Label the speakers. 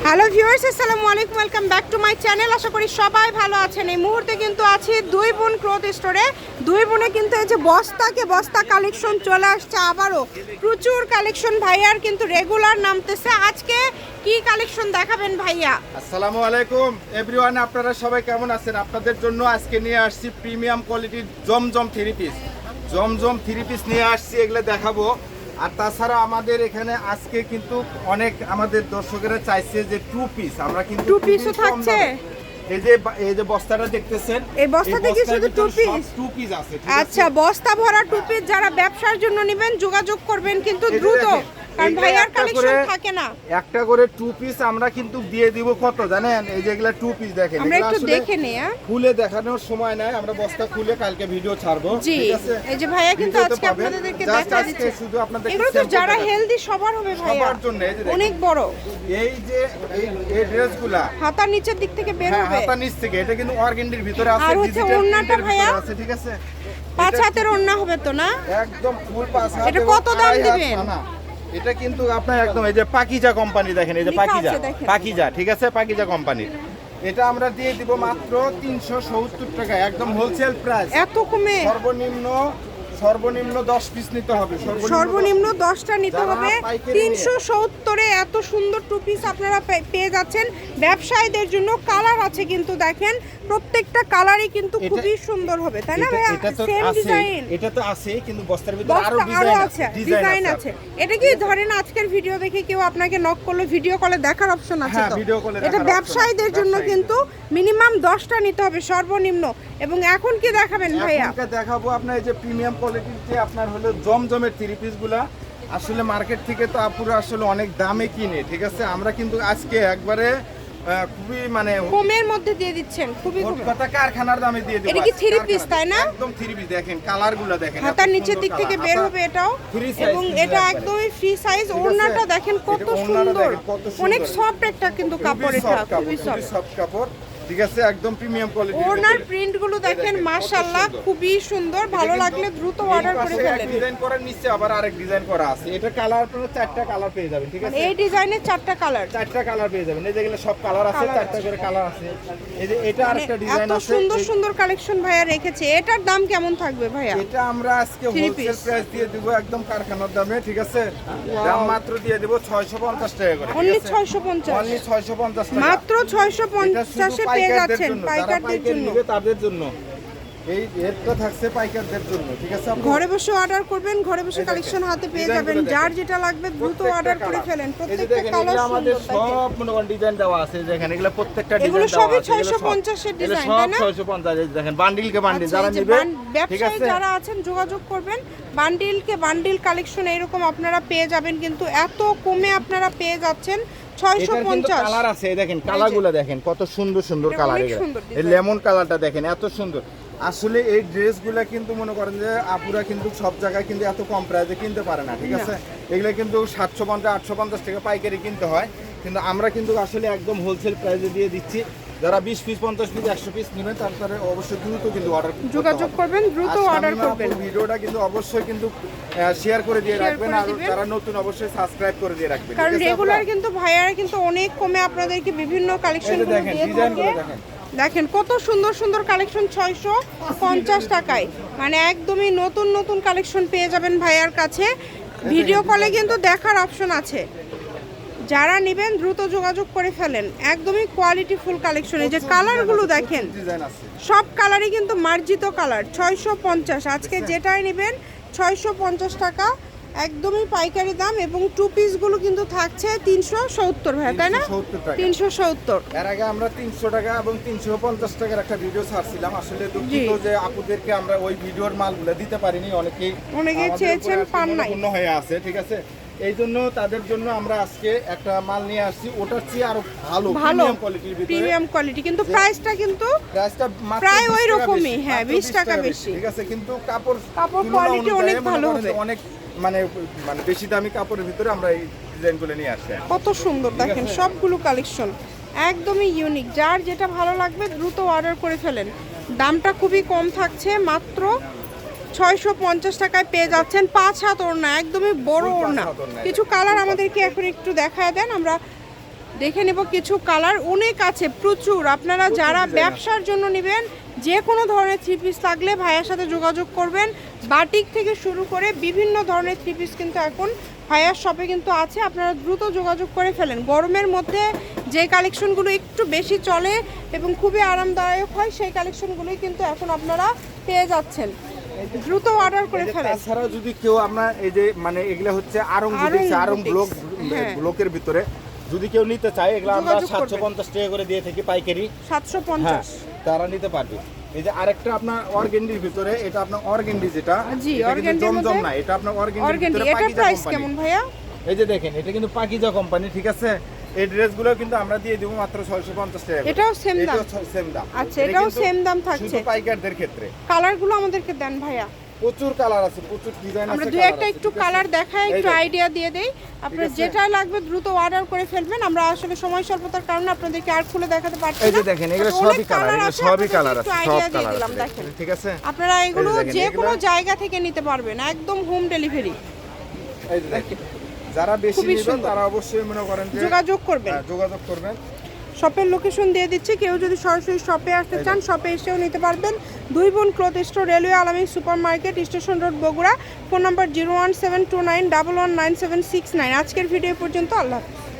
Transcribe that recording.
Speaker 1: Hello viewers, আসসালামু আলাইকুম, welcome back to my channel. আশা করি সবাই ভালো আছেন। এই মুহূর্তে কিন্তু আছি দুই বোন ক্লথ স্টোরে। দুই বোনে কিন্তু এই যে বস্তাকে বস্তা কালেকশন চলে আসছে, আবারও প্রচুর কালেকশন ভাইয়ার কিন্তু রেগুলার নামতেছে। আজকে কি কালেকশন দেখাবেন ভাইয়া?
Speaker 2: আসসালামু আলাইকুম এভরিওয়ান, আপনারা সবাই কেমন আছেন? আপনাদের জন্য আজকে নিয়ে আসছি প্রিমিয়াম কোয়ালিটির জমজম থ্রি পিস নিয়ে আসছি, এগুলো দেখাবো। আর তাছাড়া আমাদের এখানে আজকে কিন্তু অনেক আমাদের দর্শকেরা চাইছে যে টু পিস, আমরা কিন্তু
Speaker 1: টু পিসও থাকছে।
Speaker 2: এই যে বস্তাটা দেখতেছেন,
Speaker 1: এই বস্তাতে কি শুধু
Speaker 2: টু পিস আছে?
Speaker 1: আচ্ছা, বস্তা ভরা টু পিস। যারা ব্যবসার জন্য নেবেন যোগাযোগ করবেন কিন্তু দ্রুত, কারণ ভাইয়ার কালেকশন থাকে না।
Speaker 2: একটা করে টু পিস আমরা কিন্তু দিয়ে দিব কত জানেন? এই যে এগুলা টু পিস দেখেন,
Speaker 1: আমরা একটু দেখে নেই।
Speaker 2: খুলে দেখানোর সময় নাই, আমরা বস্তা খুলে কালকে ভিডিও ছাড়বো।
Speaker 1: ঠিক আছে, এই যে ভাইয়া কিন্তু আজকে আপনাদেরকে দেখা দিচ্ছে।
Speaker 2: শুধু আপনাদের
Speaker 1: এগুলো তো যারা হেলদি সবার হবে ভাইয়া,
Speaker 2: সবার জন্য। এই যে
Speaker 1: অনেক বড়
Speaker 2: এই যে এই ড্রেসগুলা
Speaker 1: হাতার নিচের দিক থেকে বের হবে।
Speaker 2: হাতার নিচ থেকে, এটা কিন্তু অর্গানডির ভিতরে আছে,
Speaker 1: আর হচ্ছে ওন্নাটা ভাইয়া
Speaker 2: আছে, ঠিক আছে?
Speaker 1: 5 হাতের ওন্না হবে তো না?
Speaker 2: একদম ফুল 5 হাত।
Speaker 1: এটা কত দাম দিবেন?
Speaker 2: এটা কিন্তু আপনার একদম এই যে পাকিজা কোম্পানি, দেখেন এই যে পাকিজা, ঠিক আছে? পাকিজা কোম্পানির এটা আমরা দিয়ে দিব মাত্র 370 টাকা, একদম হোলসেল প্রাইস।
Speaker 1: এত কমে?
Speaker 2: সর্বনিম্ন 10 পিস নিতে হবে,
Speaker 1: সর্বনিম্ন 10টা নিতে হবে। 370 এ এত সুন্দর টু পিস আপনারা পেয়ে যাচ্ছেন ব্যবসায়ীদের জন্য। কালার আছে কিন্তু দেখেন, প্রত্যেকটা কালারই কিন্তু খুবই সুন্দর হবে, তাই না ভাইয়া? সেম ডিজাইন
Speaker 2: এটা তো আছে, কিন্তু বস্তার ভিতরে আরো ডিজাইন আছে।
Speaker 1: এটা কি ধরেন আজকের ভিডিও দেখে কেউ আপনাকে নক করলো, ভিডিও কলে দেখার অপশন আছে তো? এটা ব্যবসায়ীদের জন্য কিন্তু মিনিমাম 10টা নিতে হবে সর্বনিম্ন। এবং এখন কি দেখাবেন ভাইয়া?
Speaker 2: এখন দেখাবো আপনার এই যে প্রিমিয়াম কোয়ালিটির যে আপনার হলো জমজমের থ্রি পিসগুলা। আসলে মার্কেট থেকে তো আপুরা আসলে অনেক দামে কিনে, ঠিক আছে? আমরা কিন্তু আজকে একবারে খুবই মানে
Speaker 1: কমের মধ্যে দিয়ে দিচ্ছেন, খুবই কম
Speaker 2: কথা, কারখানার দামে দিয়ে দেব।
Speaker 1: এটা কি থ্রি পিস তাই না?
Speaker 2: একদম থ্রি পিস। দেখেন কালারগুলো দেখেন,
Speaker 1: হাতার নিচের দিক থেকে বের হবে এটাও, এবং এটা একদমই ফ্রি সাইজ। ওড়নাটা দেখেন কত সুন্দর, অনেক সফট একটা কিন্তু কাপড়, এটা খুবই
Speaker 2: সফট কাপড়, ঠিক আছে? একদম প্রিমিয়াম কোয়ালিটি।
Speaker 1: ওড়নার প্রিন্ট গুলো দেখেন মাশাআল্লাহ খুবই সুন্দর। ভালো লাগলে দ্রুত অর্ডার করে ফেলেন।
Speaker 2: ডিজাইন করার নিচে আবার আরেক ডিজাইন করা আছে। এটা কালার আপনারা 4টা কালার পেয়ে যাবেন, ঠিক আছে?
Speaker 1: এই ডিজাইনের 4টা কালার
Speaker 2: পেয়ে যাবেন। এই যেগুলো সব কালার আছে, 4টা করে কালার আছে। এই যে এটা আরেকটা ডিজাইন আছে,
Speaker 1: এত সুন্দর সুন্দর কালেকশন ভাইয়া রেখেছে। এটার দাম কেমন থাকবে ভাইয়া?
Speaker 2: এটা আমরা আজকে হোলসেল প্রাইস দিয়ে দিব, একদম কারখানার দামে, ঠিক আছে? দাম মাত্র দিয়ে দেব 650 টাকা করে।
Speaker 1: অনলি 650,
Speaker 2: অনলি 650 টাকা,
Speaker 1: মাত্র 650 এ পেয়ে যাচ্ছেন পাইকারদের জন্য।
Speaker 2: তাদের জন্য এই রেটটা থাকছে পাইকারদের জন্য, ঠিক আছে?
Speaker 1: ঘরে বসে অর্ডার করবেন, ঘরে বসে কালেকশন হাতে পেয়ে যাবেন। যার যেটা লাগবে দ্রুত অর্ডার করে ফেলেন। প্রত্যেকটা কালার
Speaker 2: আমাদের সব মনোগণ ডিজাইন দেওয়া আছে, দেখেন এগুলা প্রত্যেকটা ডিজাইন
Speaker 1: এগুলো
Speaker 2: দেওয়া
Speaker 1: সবই
Speaker 2: আছে।
Speaker 1: 650 এর ডিজাইন, তাই না?
Speaker 2: 650, দেখেন বান্ডিলকে বান্ডিল যারা নেবেন, ঠিক
Speaker 1: ব্যবসায়ী
Speaker 2: আছে?
Speaker 1: যারা আছেন যোগাযোগ করবেন। বান্ডিলকে বান্ডিল কালেকশন এরকম আপনারা পেয়ে যাবেন, কিন্তু এত কমে আপনারা পেয়ে যাচ্ছেন 650।
Speaker 2: কালার আছে, দেখেন কালারগুলো দেখেন কত সুন্দর সুন্দর কালার। এই লেমন কালারটা দেখেন এত সুন্দর। আসলে এই ড্রেসগুলো কিন্তু মনে করেন যে আপুরা কিন্তু সব জায়গায় কিন্তু এত কম প্রাইসে কিনতে পারে না, ঠিক আছে? এগুলো কিন্তু 750 850 টাকা পাইকারি কিনতে হয়, কিন্তু আমরা কিন্তু আসলে একদম হোলসেল প্রাইসে দিয়ে দিচ্ছি। যারা 20 পিস 50 পিস 100 পিস নেবেন তারপরে অবশ্যই দ্রুত কিন্তু অর্ডার
Speaker 1: যোগাযোগ করবেন, দ্রুত অর্ডার করবেন।
Speaker 2: ভিডিওটা কিন্তু অবশ্যই কিন্তু শেয়ার করে দিয়ে রাখবেন, আর যারা নতুন অবশ্যই সাবস্ক্রাইব করে দিয়ে রাখবেন,
Speaker 1: কারণ রেগুলার কিন্তু ভাইয়ারা কিন্তু অনেক কমে আপনাদেরকে বিভিন্ন কালেকশন দিয়ে থাকে। দেখেন কত সুন্দর সুন্দর কালেকশন 650 টাকায়, মানে একদমই নতুন নতুন কালেকশন পেয়ে যাবেন ভাইয়ার কাছে। ভিডিও কলে কিন্তু দেখার অপশন আছে, যারা নেবেন দ্রুত যোগাযোগ করে ফেলেন। একদমই কোয়ালিটি ফুল কালেকশন। এই যে কালারগুলো দেখেন, সব কালারই কিন্তু মার্জিত কালার। 650 আজকে যেটাই নেবেন 650 টাকা, একদমই পাইকারি দাম। এবং টু পিসগুলো কিন্তু থাকছে 370 ভাই, তাই না? 370।
Speaker 2: এর আগে আমরা 300 টাকা এবং 350 টাকার একটা ভিডিও ছাড়ছিলাম। আসলে দুঃখিত যে আপুদেরকে আমরা ওই ভিডিওর মালগুলো দিতে পারিনি, অনেকেই
Speaker 1: চেয়েছেন, পান নাই,
Speaker 2: পূর্ণ হয়ে আছে, ঠিক আছে? এই জন্য তাদের জন্য আমরা আজকে একটা মাল নিয়ে আসছি, ওটার চেয়ে আরো ভালো
Speaker 1: প্রিমিয়াম কোয়ালিটি, কিন্তু প্রাইসটা প্রায় ওই রকমই, হ্যাঁ 20 টাকা বেশি,
Speaker 2: ঠিক আছে? কিন্তু কাপড়
Speaker 1: কোয়ালিটি অনেক ভালো হবে,
Speaker 2: অনেক মানে বেশি দামি কাপড়ের ভিতরে আমরা এই ডিজাইনগুলো নিয়ে আসছি।
Speaker 1: কত সুন্দর দেখেন সবগুলো কালেকশন, একদমই ইউনিক। যার যেটা ভালো লাগবে দ্রুত অর্ডার করে ফেলেন। দামটা খুবই কম থাকছে, মাত্র 650 টাকায় পেয়ে যাচ্ছেন 5 হাত ওড়না, একদমই বড় ওড়না। কিছু কালার আমাদেরকে এখন একটু দেখায় দেন, আমরা দেখে নেব কিছু কালার অনেক আছে, প্রচুর। আপনারা যারা ব্যবসার জন্য নেবেন, যে কোনো ধরনের থ্রি পিস লাগলে ভাইয়ার সাথে যোগাযোগ করবেন। বাটিক থেকে শুরু করে বিভিন্ন ধরনের থ্রি পিস কিন্তু এখন ভাইয়ার শপে কিন্তু আছে, আপনারা দ্রুত যোগাযোগ করে ফেলেন। গরমের মধ্যে যে কালেকশনগুলো একটু বেশি চলে এবং খুবই আরামদায়ক হয়, সেই কালেকশনগুলোই কিন্তু এখন আপনারা পেয়ে যাচ্ছেন। দ্রুত অর্ডার করে ফেলেন।
Speaker 2: তাছাড়া যদি কেউ আপনার এই যে মানে এগুলা হচ্ছে আরং ব্লকের ভিতরে যদি কেউ নিতে চায়, এগুলো আমরা 750 টাকা করে দিয়ে থাকি পাইকারি।
Speaker 1: 750
Speaker 2: তারা নিতে পারবে। এই যে আরেকটা আপনার অর্গেন্ডির ভিতরে, এটা আপনার অর্গেন্ডি, যেটা
Speaker 1: জি অর্গেন্ডির
Speaker 2: জমজম না, এটা আপনার অর্গেন্ডির ভিতরে
Speaker 1: এটা প্রাইস কেমন ভাইয়া?
Speaker 2: এই যে দেখেন, এটা কিন্তু পাকিজা কোম্পানি, ঠিক আছে। এই ড্রেসগুলো কিন্তু আমরা দিয়ে দিব মাত্র 650 টাকা।
Speaker 1: এটাও সেম দাম?
Speaker 2: সেম দাম।
Speaker 1: আচ্ছা, এটাও সেম দাম থাকছে
Speaker 2: শুধু পাইকারদের ক্ষেত্রে।
Speaker 1: কালারগুলো আমাদেরকে দেন ভাইয়া।
Speaker 2: প্রচুর কালার আছে, প্রচুর ডিজাইন আছে।
Speaker 1: আমরা দুই একটা একটু কালার দেখাই, একটু আইডিয়া দিয়ে দেই। আপনার যেটা লাগবে দ্রুত অর্ডার করে ফেলবেন। আমরা আসলে সময় স্বল্পতার কারণে আপনাদেরকে আর খুলে দেখাতে পারছি না।
Speaker 2: এই যে দেখেন, এগুলো সবই কালার, এগুলো সবই কালার আছে, সব কালার আছে,
Speaker 1: দেখেন।
Speaker 2: ঠিক আছে।
Speaker 1: আপনারা এগুলো যে কোনো জায়গা থেকে নিতে পারবেন, একদম হোম ডেলিভারি।
Speaker 2: এই যে দেখেন, যারা বেশি নেবেন তারা অবশ্যই মনে করেন যে
Speaker 1: যোগাযোগ করবেন।
Speaker 2: যোগাযোগ করবেন।
Speaker 1: শপের লোকেশন দিয়ে দিচ্ছি, কেউ যদি সরাসরি শপে আসতে চান শপে এসেও নিতে পারবেন। দুই বোন ক্লথ স্টোর, রেলওয়ে আলামিন super market, station road, Bogura. Phone number 01729119769। আজকের ভিডিও পর্যন্ত, আল্লাহ হাফেজ।